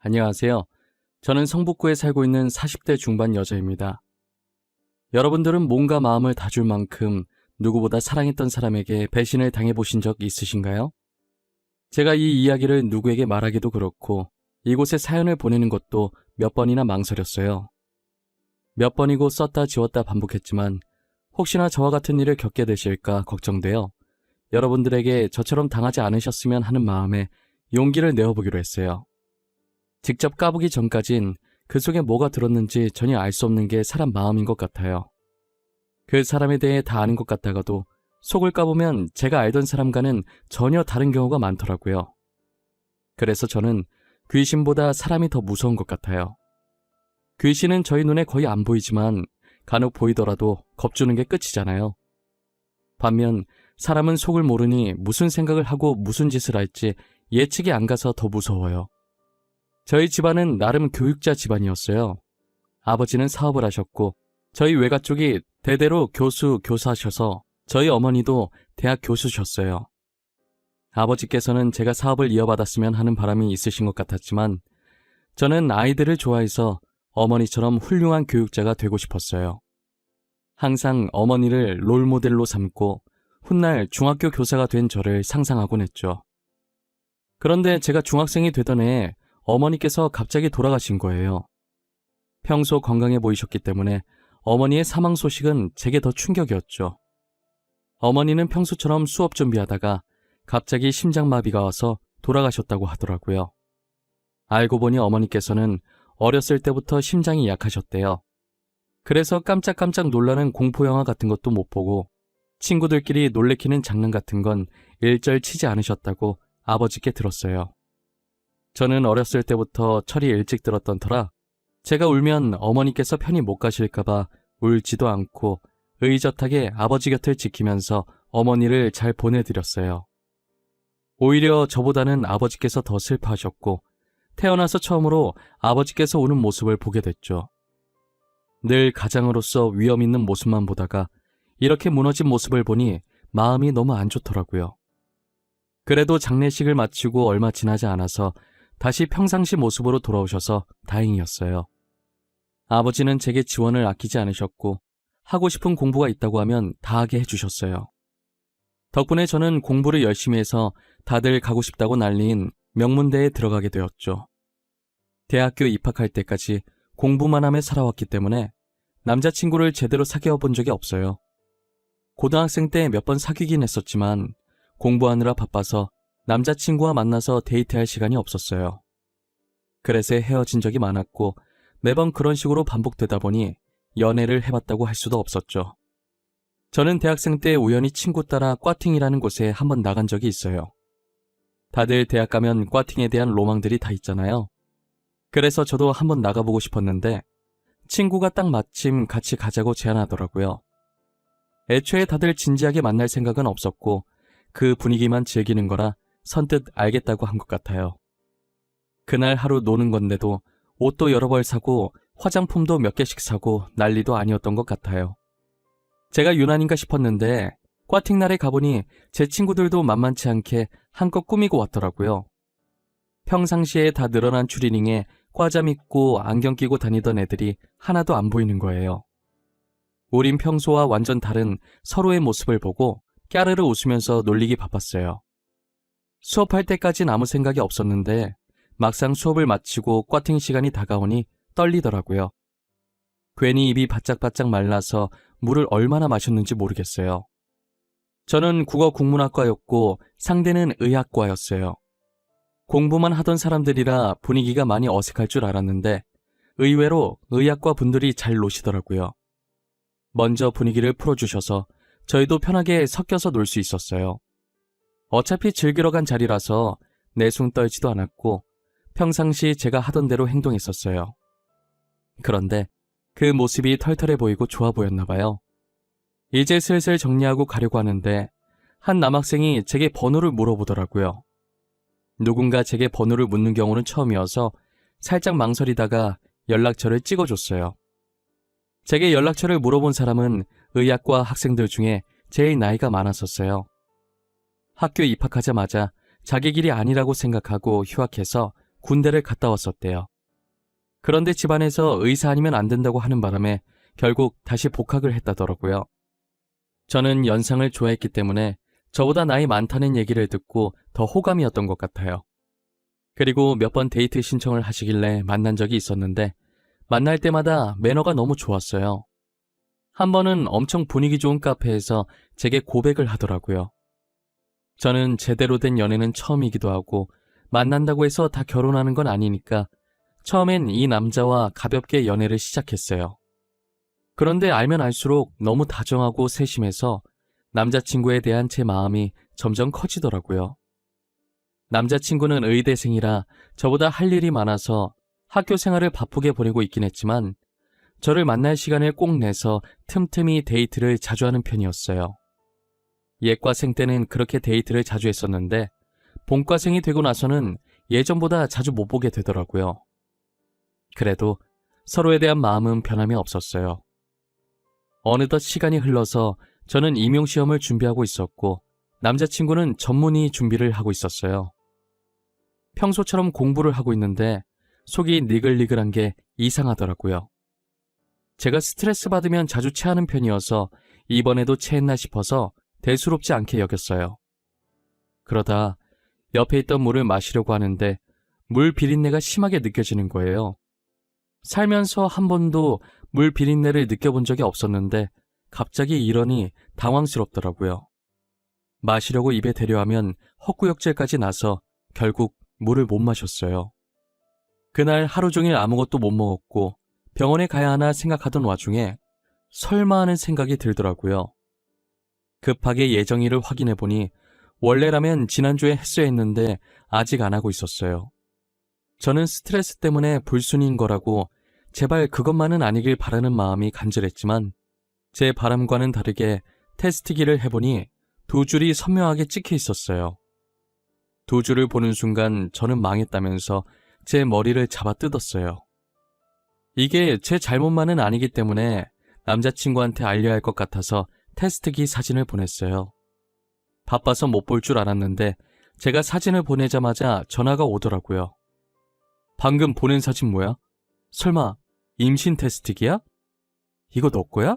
안녕하세요. 저는 성북구에 살고 있는 40대 중반 여자입니다. 여러분들은 몸과 마음을 다 줄 만큼 누구보다 사랑했던 사람에게 배신을 당해보신 적 있으신가요? 제가 이 이야기를 누구에게 말하기도 그렇고 이곳에 사연을 보내는 것도 몇 번이나 망설였어요. 몇 번이고 썼다 지웠다 반복했지만 혹시나 저와 같은 일을 겪게 되실까 걱정되어 여러분들에게 저처럼 당하지 않으셨으면 하는 마음에 용기를 내어보기로 했어요. 직접 까보기 전까진 그 속에 뭐가 들었는지 전혀 알 수 없는 게 사람 마음인 것 같아요. 그 사람에 대해 다 아는 것 같다가도 속을 까보면 제가 알던 사람과는 전혀 다른 경우가 많더라고요. 그래서 저는 귀신보다 사람이 더 무서운 것 같아요. 귀신은 저희 눈에 거의 안 보이지만 간혹 보이더라도 겁주는 게 끝이잖아요. 반면 사람은 속을 모르니 무슨 생각을 하고 무슨 짓을 할지 예측이 안 가서 더 무서워요. 저희 집안은 나름 교육자 집안이었어요. 아버지는 사업을 하셨고 저희 외가 쪽이 대대로 교수, 교사셔서 저희 어머니도 대학 교수셨어요. 아버지께서는 제가 사업을 이어받았으면 하는 바람이 있으신 것 같았지만 저는 아이들을 좋아해서 어머니처럼 훌륭한 교육자가 되고 싶었어요. 항상 어머니를 롤모델로 삼고 훗날 중학교 교사가 된 저를 상상하곤 했죠. 그런데 제가 중학생이 되던 해에 어머니께서 갑자기 돌아가신 거예요. 평소 건강해 보이셨기 때문에 어머니의 사망 소식은 제게 더 충격이었죠. 어머니는 평소처럼 수업 준비하다가 갑자기 심장마비가 와서 돌아가셨다고 하더라고요. 알고 보니 어머니께서는 어렸을 때부터 심장이 약하셨대요. 그래서 깜짝깜짝 놀라는 공포영화 같은 것도 못 보고 친구들끼리 놀래키는 장난 같은 건 일절 치지 않으셨다고 아버지께 들었어요. 저는 어렸을 때부터 철이 일찍 들었던 터라 제가 울면 어머니께서 편히 못 가실까봐 울지도 않고 의젓하게 아버지 곁을 지키면서 어머니를 잘 보내드렸어요. 오히려 저보다는 아버지께서 더 슬퍼하셨고 태어나서 처음으로 아버지께서 우는 모습을 보게 됐죠. 늘 가장으로서 위험 있는 모습만 보다가 이렇게 무너진 모습을 보니 마음이 너무 안 좋더라고요. 그래도 장례식을 마치고 얼마 지나지 않아서 다시 평상시 모습으로 돌아오셔서 다행이었어요. 아버지는 제게 지원을 아끼지 않으셨고 하고 싶은 공부가 있다고 하면 다 하게 해주셨어요. 덕분에 저는 공부를 열심히 해서 다들 가고 싶다고 난리인 명문대에 들어가게 되었죠. 대학교 입학할 때까지 공부만 하며 살아왔기 때문에 남자친구를 제대로 사귀어 본 적이 없어요. 고등학생 때 몇 번 사귀긴 했었지만 공부하느라 바빠서 남자친구와 만나서 데이트할 시간이 없었어요. 그래서 헤어진 적이 많았고 매번 그런 식으로 반복되다 보니 연애를 해봤다고 할 수도 없었죠. 저는 대학생 때 우연히 친구 따라 꽈팅이라는 곳에 한번 나간 적이 있어요. 다들 대학 가면 꽈팅에 대한 로망들이 다 있잖아요. 그래서 저도 한번 나가보고 싶었는데 친구가 딱 마침 같이 가자고 제안하더라고요. 애초에 다들 진지하게 만날 생각은 없었고 그 분위기만 즐기는 거라 선뜻 알겠다고 한 것 같아요. 그날 하루 노는 건데도 옷도 여러 벌 사고 화장품도 몇 개씩 사고 난리도 아니었던 것 같아요. 제가 유난인가 싶었는데 꽈팅 날에 가보니 제 친구들도 만만치 않게 한껏 꾸미고 왔더라고요. 평상시에 다 늘어난 추리닝에 과잠 입고 안경 끼고 다니던 애들이 하나도 안 보이는 거예요. 우린 평소와 완전 다른 서로의 모습을 보고 까르르 웃으면서 놀리기 바빴어요. 수업할 때까진 아무 생각이 없었는데 막상 수업을 마치고 꽈팅 시간이 다가오니 떨리더라고요. 괜히 입이 바짝바짝 말라서 물을 얼마나 마셨는지 모르겠어요. 저는 국어 국문학과였고 상대는 의학과였어요. 공부만 하던 사람들이라 분위기가 많이 어색할 줄 알았는데 의외로 의학과 분들이 잘 노시더라고요. 먼저 분위기를 풀어주셔서 저희도 편하게 섞여서 놀 수 있었어요. 어차피 즐기러 간 자리라서 내숭 떨지도 않았고 평상시 제가 하던 대로 행동했었어요. 그런데 그 모습이 털털해 보이고 좋아 보였나 봐요. 이제 슬슬 정리하고 가려고 하는데 한 남학생이 제게 번호를 물어보더라고요. 누군가 제게 번호를 묻는 경우는 처음이어서 살짝 망설이다가 연락처를 찍어줬어요. 제게 연락처를 물어본 사람은 의학과 학생들 중에 제일 나이가 많았었어요. 학교에 입학하자마자 자기 길이 아니라고 생각하고 휴학해서 군대를 갔다 왔었대요. 그런데 집안에서 의사 아니면 안 된다고 하는 바람에 결국 다시 복학을 했다더라고요. 저는 연상을 좋아했기 때문에 저보다 나이 많다는 얘기를 듣고 더 호감이었던 것 같아요. 그리고 몇 번 데이트 신청을 하시길래 만난 적이 있었는데 만날 때마다 매너가 너무 좋았어요. 한 번은 엄청 분위기 좋은 카페에서 제게 고백을 하더라고요. 저는 제대로 된 연애는 처음이기도 하고 만난다고 해서 다 결혼하는 건 아니니까 처음엔 이 남자와 가볍게 연애를 시작했어요. 그런데 알면 알수록 너무 다정하고 세심해서 남자친구에 대한 제 마음이 점점 커지더라고요. 남자친구는 의대생이라 저보다 할 일이 많아서 학교 생활을 바쁘게 보내고 있긴 했지만 저를 만날 시간을 꼭 내서 틈틈이 데이트를 자주 하는 편이었어요. 예과생 때는 그렇게 데이트를 자주 했었는데 본과생이 되고 나서는 예전보다 자주 못 보게 되더라고요. 그래도 서로에 대한 마음은 변함이 없었어요. 어느덧 시간이 흘러서 저는 임용시험을 준비하고 있었고 남자친구는 전문의 준비를 하고 있었어요. 평소처럼 공부를 하고 있는데 속이 니글니글한 게 이상하더라고요. 제가 스트레스 받으면 자주 체하는 편이어서 이번에도 체했나 싶어서 대수롭지 않게 여겼어요. 그러다 옆에 있던 물을 마시려고 하는데 물 비린내가 심하게 느껴지는 거예요. 살면서 한 번도 물 비린내를 느껴본 적이 없었는데 갑자기 이러니 당황스럽더라고요. 마시려고 입에 대려하면 헛구역질까지 나서 결국 물을 못 마셨어요. 그날 하루 종일 아무것도 못 먹었고 병원에 가야 하나 생각하던 와중에 설마 하는 생각이 들더라고요. 급하게 예정일을 확인해보니 원래라면 지난주에 했어야 했는데 아직 안 하고 있었어요. 저는 스트레스 때문에 불순인 거라고 제발 그것만은 아니길 바라는 마음이 간절했지만 제 바람과는 다르게 테스트기를 해보니 2줄이 선명하게 찍혀 있었어요. 2줄을 보는 순간 저는 망했다면서 제 머리를 잡아 뜯었어요. 이게 제 잘못만은 아니기 때문에 남자친구한테 알려야 할 것 같아서 테스트기 사진을 보냈어요. 바빠서 못 볼 줄 알았는데 제가 사진을 보내자마자 전화가 오더라고요. 방금 보낸 사진 뭐야? 설마 임신 테스트기야? 이거 너 거야?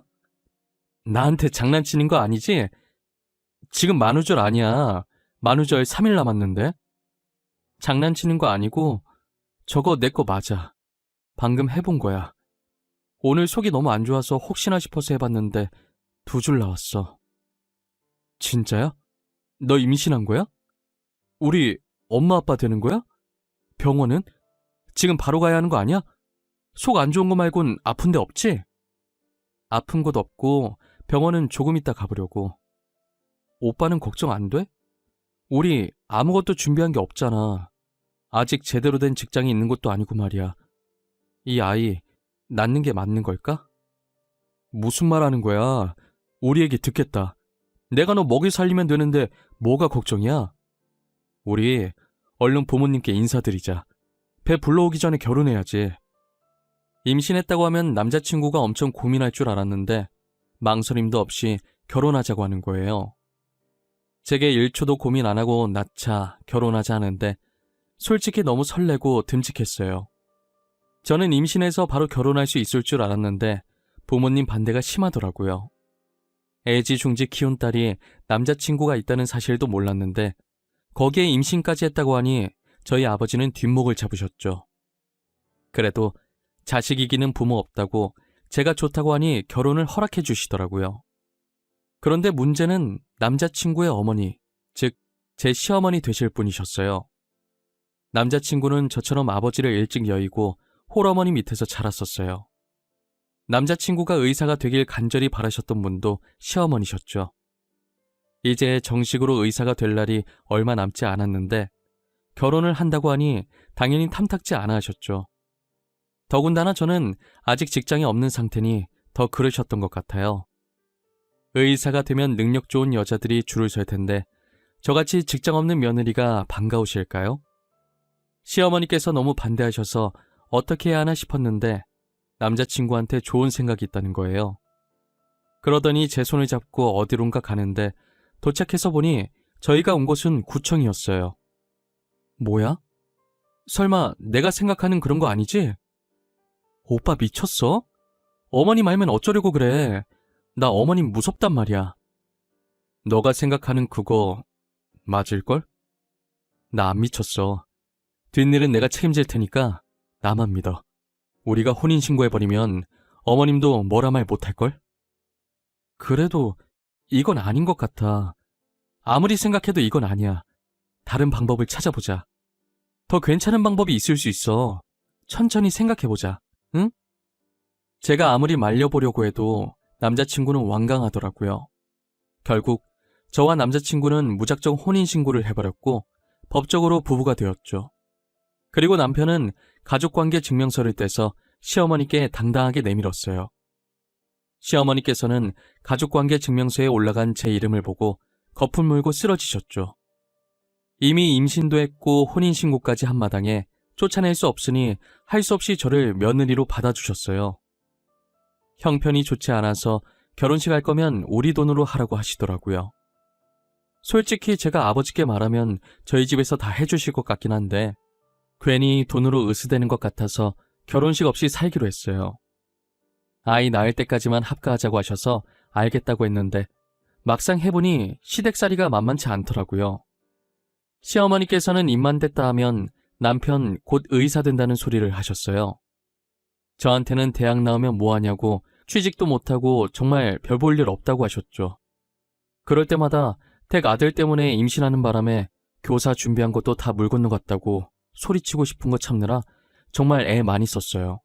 나한테 장난치는 거 아니지? 지금 만우절 아니야. 만우절 3일 남았는데. 장난치는 거 아니고 저거 내 거 맞아. 방금 해본 거야. 오늘 속이 너무 안 좋아서 혹시나 싶어서 해봤는데 2줄 나왔어. 진짜야? 너 임신한 거야? 우리 엄마 아빠 되는 거야? 병원은? 지금 바로 가야 하는 거 아니야? 속 안 좋은 거 말곤 아픈 데 없지? 아픈 곳 없고 병원은 조금 이따 가보려고. 오빠는 걱정 안 돼? 우리 아무것도 준비한 게 없잖아. 아직 제대로 된 직장이 있는 것도 아니고 말이야. 이 아이 낳는 게 맞는 걸까? 무슨 말 하는 거야? 우리 얘기 듣겠다. 내가 너 먹이 살리면 되는데 뭐가 걱정이야? 우리 얼른 부모님께 인사드리자. 배 불러오기 전에 결혼해야지. 임신했다고 하면 남자친구가 엄청 고민할 줄 알았는데 망설임도 없이 결혼하자고 하는 거예요. 제게 1초도 고민 안 하고 낳자, 결혼하자 하는데 솔직히 너무 설레고 듬직했어요. 저는 임신해서 바로 결혼할 수 있을 줄 알았는데 부모님 반대가 심하더라고요. 애지중지 키운 딸이 남자친구가 있다는 사실도 몰랐는데 거기에 임신까지 했다고 하니 저희 아버지는 뒷목을 잡으셨죠. 그래도 자식 이기는 부모 없다고 제가 좋다고 하니 결혼을 허락해 주시더라고요. 그런데 문제는 남자친구의 어머니, 즉 제 시어머니 되실 분이셨어요. 남자친구는 저처럼 아버지를 일찍 여의고 홀어머니 밑에서 자랐었어요. 남자친구가 의사가 되길 간절히 바라셨던 분도 시어머니셨죠. 이제 정식으로 의사가 될 날이 얼마 남지 않았는데 결혼을 한다고 하니 당연히 탐탁지 않아 하셨죠. 더군다나 저는 아직 직장이 없는 상태니 더 그러셨던 것 같아요. 의사가 되면 능력 좋은 여자들이 줄을 설 텐데 저같이 직장 없는 며느리가 반가우실까요? 시어머니께서 너무 반대하셔서 어떻게 해야 하나 싶었는데 남자친구한테 좋은 생각이 있다는 거예요. 그러더니 제 손을 잡고 어디론가 가는데 도착해서 보니 저희가 온 곳은 구청이었어요. 뭐야? 설마 내가 생각하는 그런 거 아니지? 오빠 미쳤어? 어머님 알면 어쩌려고 그래. 나 어머님 무섭단 말이야. 너가 생각하는 그거 맞을걸? 나 안 미쳤어. 뒷일은 내가 책임질 테니까 나만 믿어. 우리가 혼인신고해버리면 어머님도 뭐라 말 못할걸? 그래도 이건 아닌 것 같아. 아무리 생각해도 이건 아니야. 다른 방법을 찾아보자. 더 괜찮은 방법이 있을 수 있어. 천천히 생각해보자. 응? 제가 아무리 말려보려고 해도 남자친구는 완강하더라고요. 결국 저와 남자친구는 무작정 혼인신고를 해버렸고 법적으로 부부가 되었죠. 그리고 남편은 가족관계 증명서를 떼서 시어머니께 당당하게 내밀었어요. 시어머니께서는 가족관계 증명서에 올라간 제 이름을 보고 거품 물고 쓰러지셨죠. 이미 임신도 했고 혼인신고까지 한 마당에 쫓아낼 수 없으니 할 수 없이 저를 며느리로 받아주셨어요. 형편이 좋지 않아서 결혼식 할 거면 우리 돈으로 하라고 하시더라고요. 솔직히 제가 아버지께 말하면 저희 집에서 다 해주실 것 같긴 한데 괜히 돈으로 으스대는 것 같아서 결혼식 없이 살기로 했어요. 아이 낳을 때까지만 합가하자고 하셔서 알겠다고 했는데 막상 해보니 시댁살이가 만만치 않더라고요. 시어머니께서는 입만 댔다 하면 남편 곧 의사 된다는 소리를 하셨어요. 저한테는 대학 나오면 뭐하냐고 취직도 못하고 정말 별 볼 일 없다고 하셨죠. 그럴 때마다 댁 아들 때문에 임신하는 바람에 교사 준비한 것도 다 물 건너갔다고 소리치고 싶은 거 참느라 정말 애 많이 썼어요.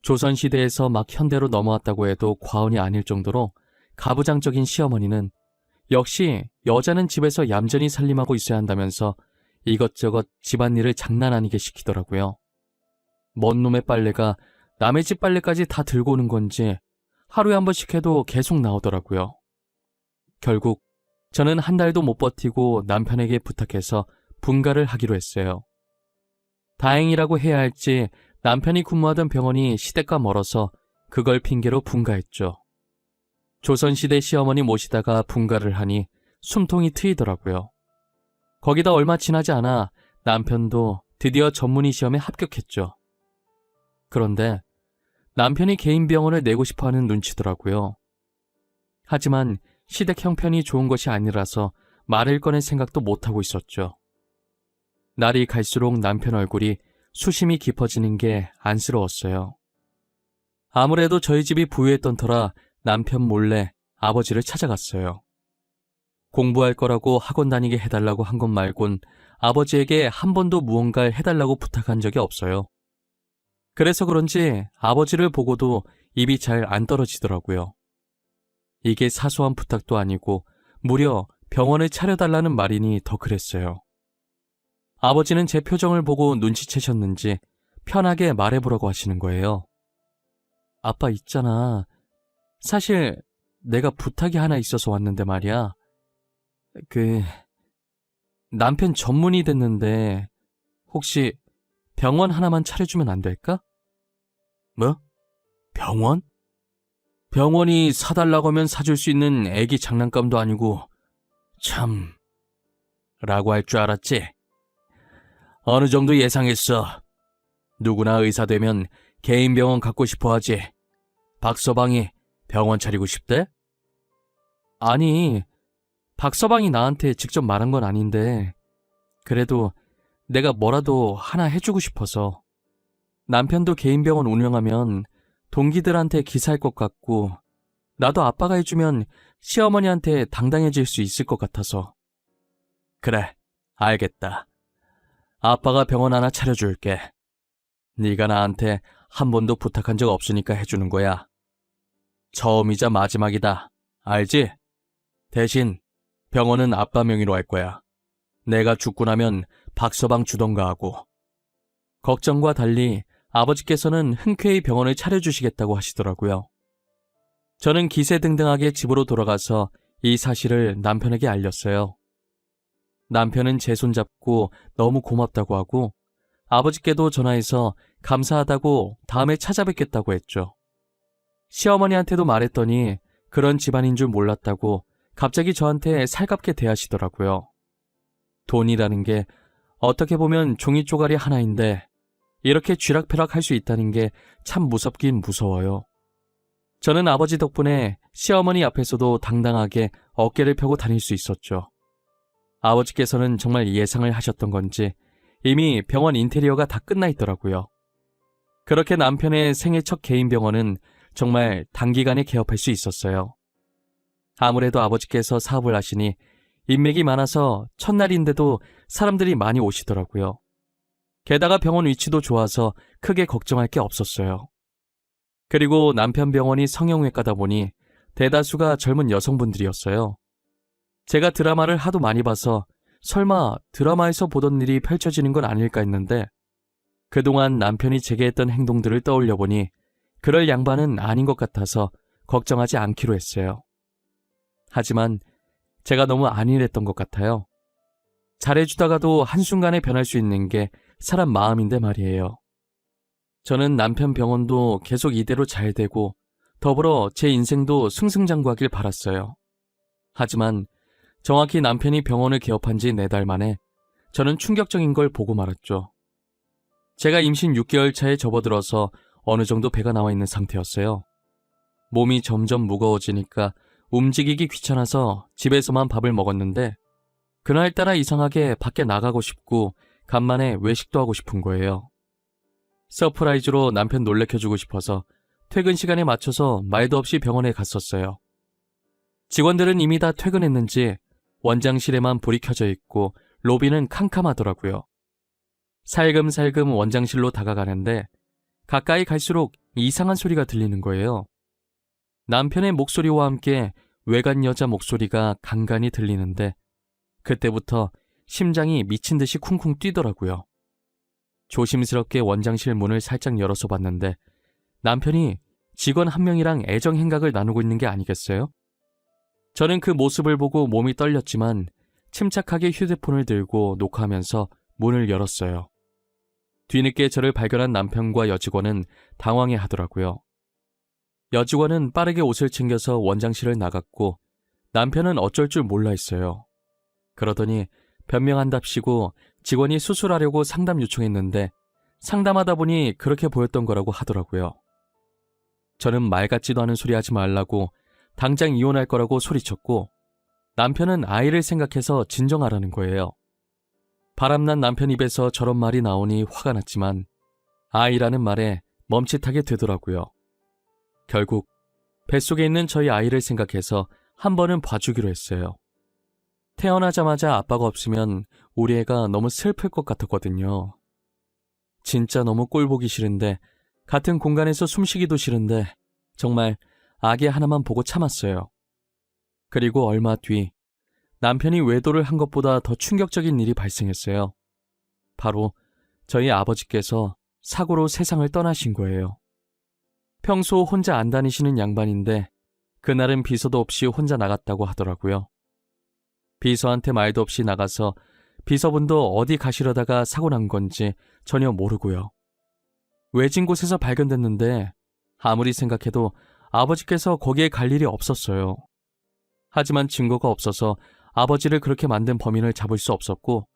조선시대에서 막 현대로 넘어왔다고 해도 과언이 아닐 정도로 가부장적인 시어머니는 역시 여자는 집에서 얌전히 살림하고 있어야 한다면서 이것저것 집안일을 장난 아니게 시키더라고요. 먼 놈의 빨래가 남의 집 빨래까지 다 들고 오는 건지 하루에 한 번씩 해도 계속 나오더라고요. 결국 저는 한 달도 못 버티고 남편에게 부탁해서 분가를 하기로 했어요. 다행이라고 해야 할지 남편이 근무하던 병원이 시댁과 멀어서 그걸 핑계로 분가했죠. 조선시대 시어머니 모시다가 분가를 하니 숨통이 트이더라고요. 거기다 얼마 지나지 않아 남편도 드디어 전문의 시험에 합격했죠. 그런데 남편이 개인 병원을 내고 싶어하는 눈치더라고요. 하지만 시댁 형편이 좋은 것이 아니라서 말을 꺼낼 생각도 못하고 있었죠. 날이 갈수록 남편 얼굴이 수심이 깊어지는 게 안쓰러웠어요. 아무래도 저희 집이 부유했던 터라 남편 몰래 아버지를 찾아갔어요. 공부할 거라고 학원 다니게 해달라고 한 것 말곤 아버지에게 한 번도 무언가를 해달라고 부탁한 적이 없어요. 그래서 그런지 아버지를 보고도 입이 잘 안 떨어지더라고요. 이게 사소한 부탁도 아니고 무려 병원을 차려달라는 말이니 더 그랬어요. 아버지는 제 표정을 보고 눈치채셨는지 편하게 말해보라고 하시는 거예요. 아빠 있잖아. 사실 내가 부탁이 하나 있어서 왔는데 말이야. 남편 전문의 됐는데 혹시 병원 하나만 차려주면 안 될까? 뭐? 병원? 병원이 사달라고 하면 사줄 수 있는 애기 장난감도 아니고 참... 라고 할 줄 알았지? 어느 정도 예상했어. 누구나 의사 되면 개인 병원 갖고 싶어 하지. 박서방이 병원 차리고 싶대? 아니, 박서방이 나한테 직접 말한 건 아닌데 그래도 내가 뭐라도 하나 해주고 싶어서. 남편도 개인 병원 운영하면 동기들한테 기사할 것 같고 나도 아빠가 해주면 시어머니한테 당당해질 수 있을 것 같아서. 그래, 알겠다. 아빠가 병원 하나 차려줄게. 네가 나한테 한 번도 부탁한 적 없으니까 해주는 거야. 처음이자 마지막이다. 알지? 대신 병원은 아빠 명의로 할 거야. 내가 죽고 나면 박서방 주던가 하고. 걱정과 달리 아버지께서는 흔쾌히 병원을 차려주시겠다고 하시더라고요. 저는 기세등등하게 집으로 돌아가서 이 사실을 남편에게 알렸어요. 남편은 제 손잡고 너무 고맙다고 하고 아버지께도 전화해서 감사하다고 다음에 찾아뵙겠다고 했죠. 시어머니한테도 말했더니 그런 집안인 줄 몰랐다고 갑자기 저한테 살갑게 대하시더라고요. 돈이라는 게 어떻게 보면 종이 쪼가리 하나인데 이렇게 쥐락펴락 할 수 있다는 게 참 무섭긴 무서워요. 저는 아버지 덕분에 시어머니 앞에서도 당당하게 어깨를 펴고 다닐 수 있었죠. 아버지께서는 정말 예상을 하셨던 건지 이미 병원 인테리어가 다 끝나 있더라고요. 그렇게 남편의 생애 첫 개인 병원은 정말 단기간에 개업할 수 있었어요. 아무래도 아버지께서 사업을 하시니 인맥이 많아서 첫날인데도 사람들이 많이 오시더라고요. 게다가 병원 위치도 좋아서 크게 걱정할 게 없었어요. 그리고 남편 병원이 성형외과다 보니 대다수가 젊은 여성분들이었어요. 제가 드라마를 하도 많이 봐서 설마 드라마에서 보던 일이 펼쳐지는 건 아닐까 했는데 그동안 남편이 제게 했던 행동들을 떠올려 보니 그럴 양반은 아닌 것 같아서 걱정하지 않기로 했어요. 하지만 제가 너무 안일했던 것 같아요. 잘해주다가도 한순간에 변할 수 있는 게 사람 마음인데 말이에요. 저는 남편 병원도 계속 이대로 잘 되고 더불어 제 인생도 승승장구하길 바랐어요. 하지만 정확히 남편이 병원을 개업한 지 4달 만에 저는 충격적인 걸 보고 말았죠. 제가 임신 6개월 차에 접어들어서 어느 정도 배가 나와 있는 상태였어요. 몸이 점점 무거워지니까 움직이기 귀찮아서 집에서만 밥을 먹었는데 그날따라 이상하게 밖에 나가고 싶고 간만에 외식도 하고 싶은 거예요. 서프라이즈로 남편 놀래켜주고 싶어서 퇴근 시간에 맞춰서 말도 없이 병원에 갔었어요. 직원들은 이미 다 퇴근했는지 원장실에만 불이 켜져 있고 로비는 캄캄하더라고요. 살금살금 원장실로 다가가는데 가까이 갈수록 이상한 소리가 들리는 거예요. 남편의 목소리와 함께 외간 여자 목소리가 간간히 들리는데 그때부터 심장이 미친 듯이 쿵쿵 뛰더라고요. 조심스럽게 원장실 문을 살짝 열어서 봤는데 남편이 직원 한 명이랑 애정 행각을 나누고 있는 게 아니겠어요? 저는 그 모습을 보고 몸이 떨렸지만 침착하게 휴대폰을 들고 녹화하면서 문을 열었어요. 뒤늦게 저를 발견한 남편과 여직원은 당황해 하더라고요. 여직원은 빠르게 옷을 챙겨서 원장실을 나갔고 남편은 어쩔 줄 몰라 했어요. 그러더니 변명한답시고 직원이 수술하려고 상담 요청했는데 상담하다 보니 그렇게 보였던 거라고 하더라고요. 저는 말 같지도 않은 소리 하지 말라고 당장 이혼할 거라고 소리쳤고 남편은 아이를 생각해서 진정하라는 거예요. 바람난 남편 입에서 저런 말이 나오니 화가 났지만 아이라는 말에 멈칫하게 되더라고요. 결국 뱃속에 있는 저희 아이를 생각해서 한 번은 봐주기로 했어요. 태어나자마자 아빠가 없으면 우리 애가 너무 슬플 것 같았거든요. 진짜 너무 꼴보기 싫은데 같은 공간에서 숨쉬기도 싫은데 정말 아기 하나만 보고 참았어요. 그리고 얼마 뒤 남편이 외도를 한 것보다 더 충격적인 일이 발생했어요. 바로 저희 아버지께서 사고로 세상을 떠나신 거예요. 평소 혼자 안 다니시는 양반인데 그날은 비서도 없이 혼자 나갔다고 하더라고요. 비서한테 말도 없이 나가서 비서분도 어디 가시려다가 사고 난 건지 전혀 모르고요. 외진 곳에서 발견됐는데 아무리 생각해도 아버지께서 거기에 갈 일이 없었어요. 하지만 증거가 없어서 아버지를 그렇게 만든 범인을 잡을 수 없었고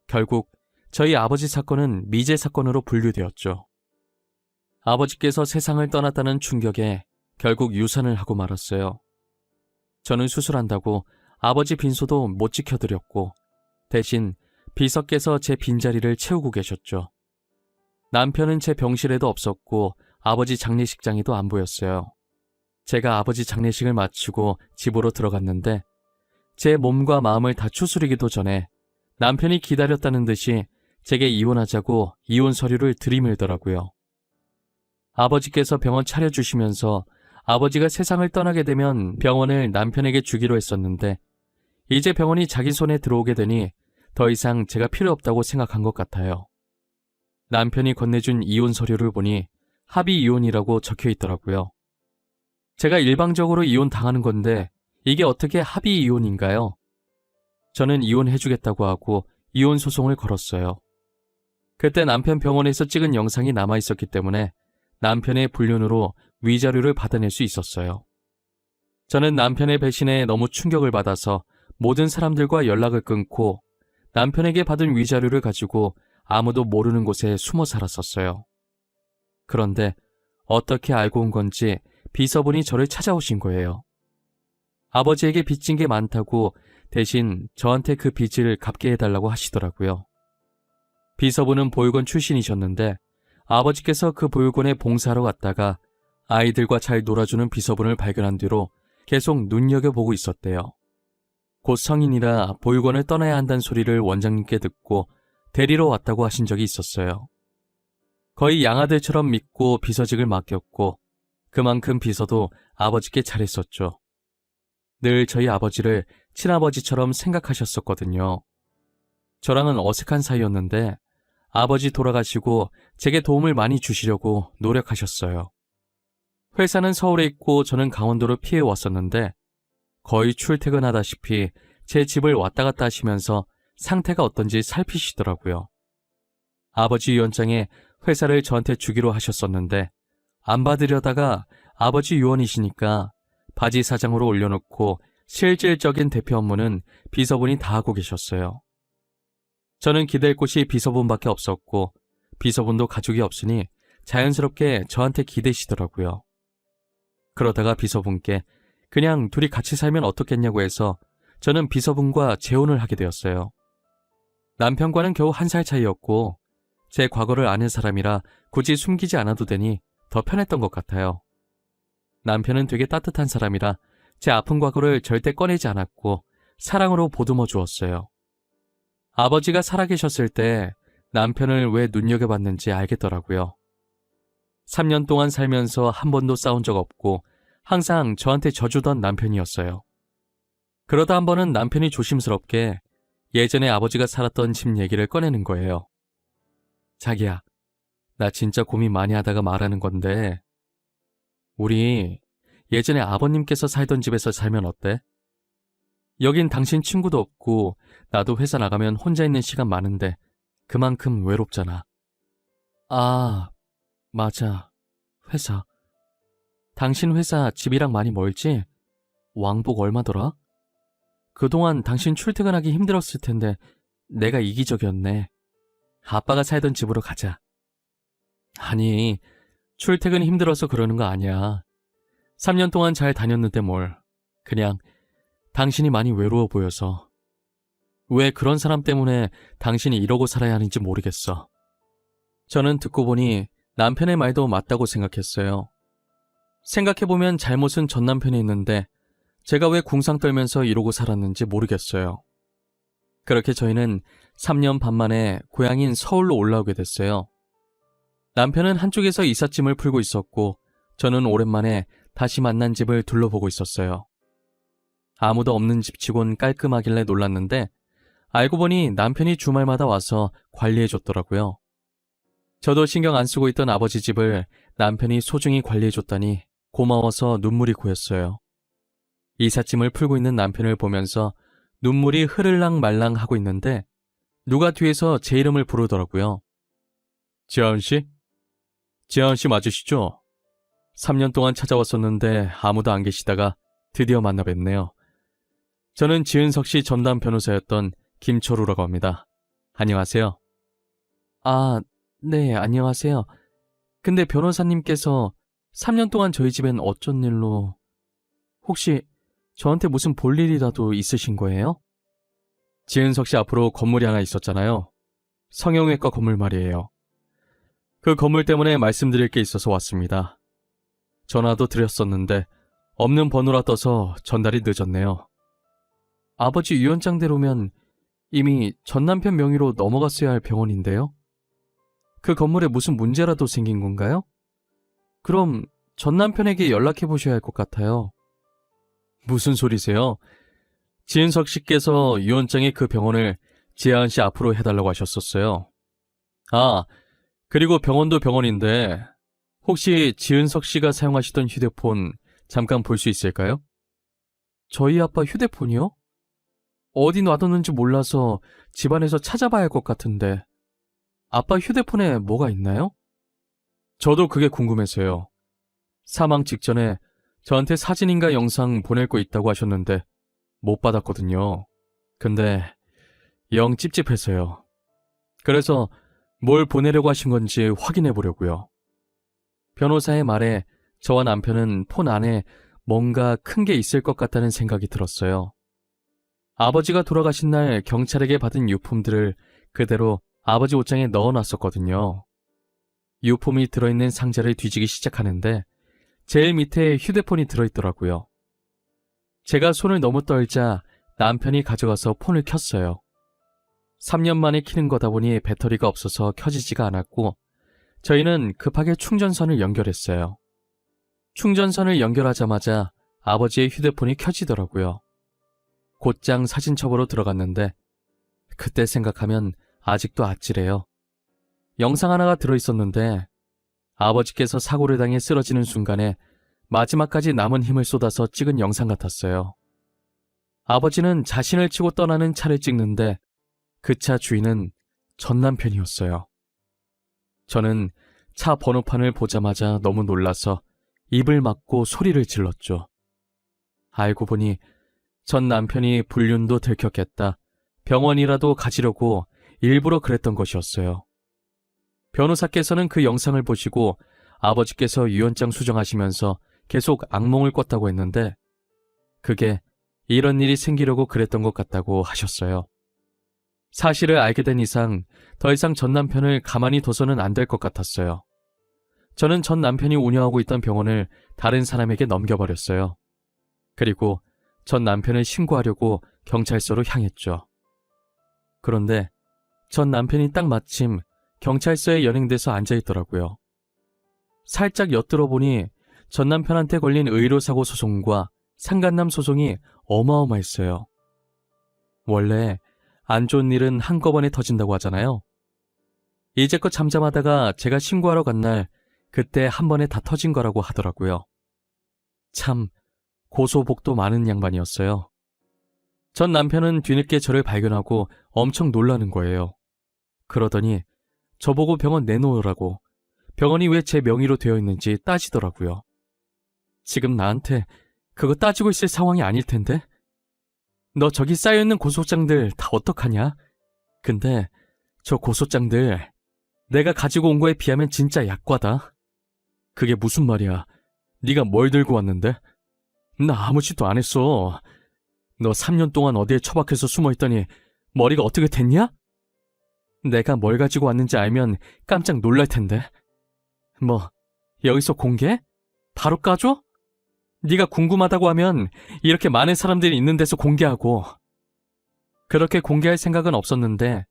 결국 저희 아버지 사건은 미제 사건으로 분류되었죠. 아버지께서 세상을 떠났다는 충격에 결국 유산을 하고 말았어요. 저는 수술한다고 아버지 빈소도 못 지켜드렸고 대신 비서께서 제 빈자리를 채우고 계셨죠. 남편은 제 병실에도 없었고 아버지 장례식장에도 안 보였어요. 제가 아버지 장례식을 마치고 집으로 들어갔는데 제 몸과 마음을 다 추스리기도 전에 남편이 기다렸다는 듯이 제게 이혼하자고 이혼 서류를 들이밀더라고요. 아버지께서 병원 차려주시면서 아버지가 세상을 떠나게 되면 병원을 남편에게 주기로 했었는데 이제 병원이 자기 손에 들어오게 되니 더 이상 제가 필요 없다고 생각한 것 같아요. 남편이 건네준 이혼 서류를 보니 합의 이혼이라고 적혀 있더라고요. 제가 일방적으로 이혼 당하는 건데 이게 어떻게 합의 이혼인가요? 저는 이혼해주겠다고 하고 이혼 소송을 걸었어요. 그때 남편 병원에서 찍은 영상이 남아있었기 때문에 남편의 불륜으로 위자료를 받아낼 수 있었어요. 저는 남편의 배신에 너무 충격을 받아서 모든 사람들과 연락을 끊고 남편에게 받은 위자료를 가지고 아무도 모르는 곳에 숨어 살았었어요. 그런데 어떻게 알고 온 건지 비서분이 저를 찾아오신 거예요. 아버지에게 빚진 게 많다고 대신 저한테 그 빚을 갚게 해달라고 하시더라고요. 비서분은 보육원 출신이셨는데 아버지께서 그 보육원에 봉사하러 갔다가 아이들과 잘 놀아주는 비서분을 발견한 뒤로 계속 눈여겨보고 있었대요. 곧 성인이라 보육원을 떠나야 한다는 소리를 원장님께 듣고 데리러 왔다고 하신 적이 있었어요. 거의 양아들처럼 믿고 비서직을 맡겼고 그만큼 비서도 아버지께 잘했었죠. 늘 저희 아버지를 친아버지처럼 생각하셨었거든요. 저랑은 어색한 사이였는데 아버지 돌아가시고 제게 도움을 많이 주시려고 노력하셨어요. 회사는 서울에 있고 저는 강원도로 피해 왔었는데 거의 출퇴근하다시피 제 집을 왔다 갔다 하시면서 상태가 어떤지 살피시더라고요. 아버지 유언장에 회사를 저한테 주기로 하셨었는데 안 받으려다가 아버지 유언이시니까 바지 사장으로 올려놓고 실질적인 대표 업무는 비서분이 다 하고 계셨어요. 저는 기댈 곳이 비서분밖에 없었고 비서분도 가족이 없으니 자연스럽게 저한테 기대시더라고요. 그러다가 비서분께 그냥 둘이 같이 살면 어떻겠냐고 해서 저는 비서분과 재혼을 하게 되었어요. 남편과는 겨우 1살 차이였고 제 과거를 아는 사람이라 굳이 숨기지 않아도 되니 더 편했던 것 같아요. 남편은 되게 따뜻한 사람이라 제 아픈 과거를 절대 꺼내지 않았고 사랑으로 보듬어 주었어요. 아버지가 살아계셨을 때 남편을 왜 눈여겨봤는지 알겠더라고요. 3년 동안 살면서 한 번도 싸운 적 없고 항상 저한테 져주던 남편이었어요. 그러다 한 번은 남편이 조심스럽게 예전에 아버지가 살았던 집 얘기를 꺼내는 거예요. 자기야, 나 진짜 고민 많이 하다가 말하는 건데 우리 예전에 아버님께서 살던 집에서 살면 어때? 여긴 당신 친구도 없고 나도 회사 나가면 혼자 있는 시간 많은데 그만큼 외롭잖아. 아, 맞아. 회사. 당신 회사 집이랑 많이 멀지? 왕복 얼마더라? 그동안 당신 출퇴근하기 힘들었을 텐데 내가 이기적이었네. 아빠가 살던 집으로 가자. 아니, 출퇴근 힘들어서 그러는 거 아니야. 3년 동안 잘 다녔는데 뭘. 그냥 당신이 많이 외로워 보여서. 왜 그런 사람 때문에 당신이 이러고 살아야 하는지 모르겠어. 저는 듣고 보니 남편의 말도 맞다고 생각했어요. 생각해보면 잘못은 전 남편이 있는데 제가 왜 궁상 떨면서 이러고 살았는지 모르겠어요. 그렇게 저희는 3년 반 만에 고향인 서울로 올라오게 됐어요. 남편은 한쪽에서 이삿짐을 풀고 있었고 저는 오랜만에 다시 만난 집을 둘러보고 있었어요. 아무도 없는 집치곤 깔끔하길래 놀랐는데 알고 보니 남편이 주말마다 와서 관리해줬더라고요. 저도 신경 안 쓰고 있던 아버지 집을 남편이 소중히 관리해줬다니 고마워서 눈물이 고였어요. 이삿짐을 풀고 있는 남편을 보면서 눈물이 흐를랑 말랑 하고 있는데 누가 뒤에서 제 이름을 부르더라고요. 지아은씨? 지아은씨 맞으시죠? 3년 동안 찾아왔었는데 아무도 안 계시다가 드디어 만나 뵙네요. 저는 지은석씨 전담 변호사였던 김철우라고 합니다. 안녕하세요. 아, 네, 안녕하세요. 근데 변호사님께서 3년 동안 저희 집엔 어쩐 일로... 혹시 저한테 무슨 볼 일이라도 있으신 거예요? 지은석씨 앞으로 건물이 하나 있었잖아요. 성형외과 건물 말이에요. 그 건물 때문에 말씀드릴 게 있어서 왔습니다. 전화도 드렸었는데 없는 번호라 떠서 전달이 늦었네요. 아버지 유언장대로면 이미 전 남편 명의로 넘어갔어야 할 병원인데요? 그 건물에 무슨 문제라도 생긴 건가요? 그럼 전 남편에게 연락해 보셔야 할 것 같아요. 무슨 소리세요? 지은석 씨께서 유언장에 그 병원을 지아은 씨 앞으로 해달라고 하셨었어요. 아, 그리고 병원도 병원인데 혹시 지은석 씨가 사용하시던 휴대폰 잠깐 볼 수 있을까요? 저희 아빠 휴대폰이요? 어디 놔뒀는지 몰라서 집안에서 찾아봐야 할 것 같은데 아빠 휴대폰에 뭐가 있나요? 저도 그게 궁금해서요. 사망 직전에 저한테 사진인가 영상 보낼 거 있다고 하셨는데 못 받았거든요. 근데 영 찝찝해서요. 그래서 뭘 보내려고 하신 건지 확인해 보려고요. 변호사의 말에 저와 남편은 폰 안에 뭔가 큰 게 있을 것 같다는 생각이 들었어요. 아버지가 돌아가신 날 경찰에게 받은 유품들을 그대로 아버지 옷장에 넣어놨었거든요. 유품이 들어있는 상자를 뒤지기 시작하는데 제일 밑에 휴대폰이 들어있더라고요. 제가 손을 너무 떨자 남편이 가져가서 폰을 켰어요. 3년 만에 켜는 거다 보니 배터리가 없어서 켜지지가 않았고 저희는 급하게 충전선을 연결했어요. 충전선을 연결하자마자 아버지의 휴대폰이 켜지더라고요. 곧장 사진첩으로 들어갔는데 그때 생각하면 아직도 아찔해요. 영상 하나가 들어있었는데 아버지께서 사고를 당해 쓰러지는 순간에 마지막까지 남은 힘을 쏟아서 찍은 영상 같았어요. 아버지는 자신을 치고 떠나는 차를 찍는데 그 차 주인은 전 남편이었어요. 저는 차 번호판을 보자마자 너무 놀라서 입을 막고 소리를 질렀죠. 알고 보니 전 남편이 불륜도 들켰겠다, 병원이라도 가지려고 일부러 그랬던 것이었어요. 변호사께서는 그 영상을 보시고 아버지께서 유언장 수정하시면서 계속 악몽을 꿨다고 했는데 그게 이런 일이 생기려고 그랬던 것 같다고 하셨어요. 사실을 알게 된 이상 더 이상 전 남편을 가만히 둬서는 안 될 것 같았어요. 저는 전 남편이 운영하고 있던 병원을 다른 사람에게 넘겨버렸어요. 그리고 전 남편을 신고하려고 경찰서로 향했죠. 그런데 전 남편이 딱 마침 경찰서에 연행돼서 앉아있더라고요. 살짝 엿들어 보니 전 남편한테 걸린 의료사고 소송과 상간남 소송이 어마어마했어요. 원래 안 좋은 일은 한꺼번에 터진다고 하잖아요. 이제껏 잠잠하다가 제가 신고하러 간 날 그때 한 번에 다 터진 거라고 하더라고요. 참 고소복도 많은 양반이었어요. 전 남편은 뒤늦게 저를 발견하고 엄청 놀라는 거예요. 그러더니 저보고 병원 내놓으라고, 병원이 왜 제 명의로 되어 있는지 따지더라고요. 지금 나한테 그거 따지고 있을 상황이 아닐 텐데? 너 저기 쌓여있는 고소장들 다 어떡하냐? 근데 저 고소장들 내가 가지고 온 거에 비하면 진짜 약과다. 그게 무슨 말이야? 네가 뭘 들고 왔는데? 나 아무 짓도 안 했어. 너 3년 동안 어디에 처박혀서 숨어있더니 머리가 어떻게 됐냐? 내가 뭘 가지고 왔는지 알면 깜짝 놀랄 텐데. 뭐 여기서 공개? 바로 까줘? 네가 궁금하다고 하면 이렇게 많은 사람들이 있는 데서 공개하고. 그렇게 공개할 생각은 없었는데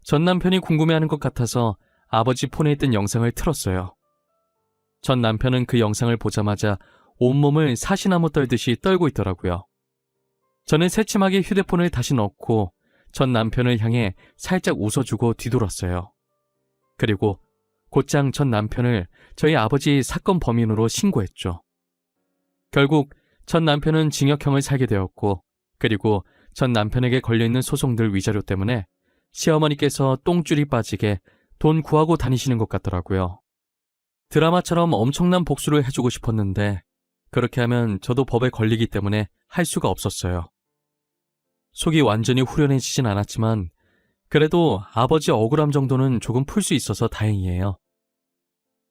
전 남편이 궁금해하는 것 같아서 아버지 폰에 있던 영상을 틀었어요. 전 남편은 그 영상을 보자마자 온몸을 사시나무 떨듯이 떨고 있더라고요. 저는 새침하게 휴대폰을 다시 넣고 전 남편을 향해 살짝 웃어주고 뒤돌았어요. 그리고 곧장 전 남편을 저희 아버지 사건 범인으로 신고했죠. 결국 전 남편은 징역형을 살게 되었고, 그리고 전 남편에게 걸려있는 소송들 위자료 때문에 시어머니께서 똥줄이 빠지게 돈 구하고 다니시는 것 같더라고요. 드라마처럼 엄청난 복수를 해주고 싶었는데 그렇게 하면 저도 법에 걸리기 때문에 할 수가 없었어요. 속이 완전히 후련해지진 않았지만 그래도 아버지 억울함 정도는 조금 풀 수 있어서 다행이에요.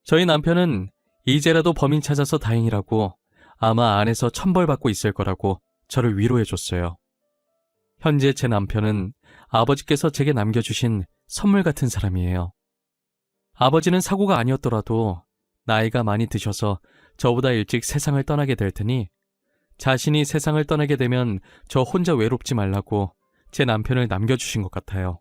저희 남편은 이제라도 범인 찾아서 다행이라고, 아마 안에서 천벌받고 있을 거라고 저를 위로해줬어요. 현재 제 남편은 아버지께서 제게 남겨주신 선물 같은 사람이에요. 아버지는 사고가 아니었더라도 나이가 많이 드셔서 저보다 일찍 세상을 떠나게 될 테니 자신이 세상을 떠나게 되면 저 혼자 외롭지 말라고 제 남편을 남겨주신 것 같아요.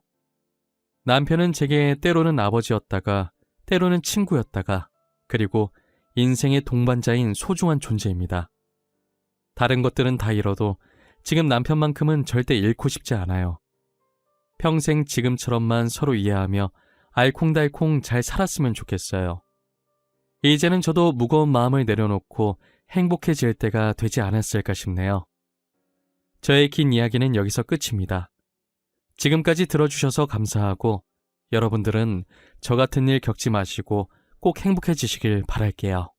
남편은 제게 때로는 아버지였다가 때로는 친구였다가 그리고 인생의 동반자인 소중한 존재입니다. 다른 것들은 다 잃어도 지금 남편만큼은 절대 잃고 싶지 않아요. 평생 지금처럼만 서로 이해하며 알콩달콩 잘 살았으면 좋겠어요. 이제는 저도 무거운 마음을 내려놓고 행복해질 때가 되지 않았을까 싶네요. 저의 긴 이야기는 여기서 끝입니다. 지금까지 들어주셔서 감사하고 여러분들은 저 같은 일 겪지 마시고 꼭 행복해지시길 바랄게요.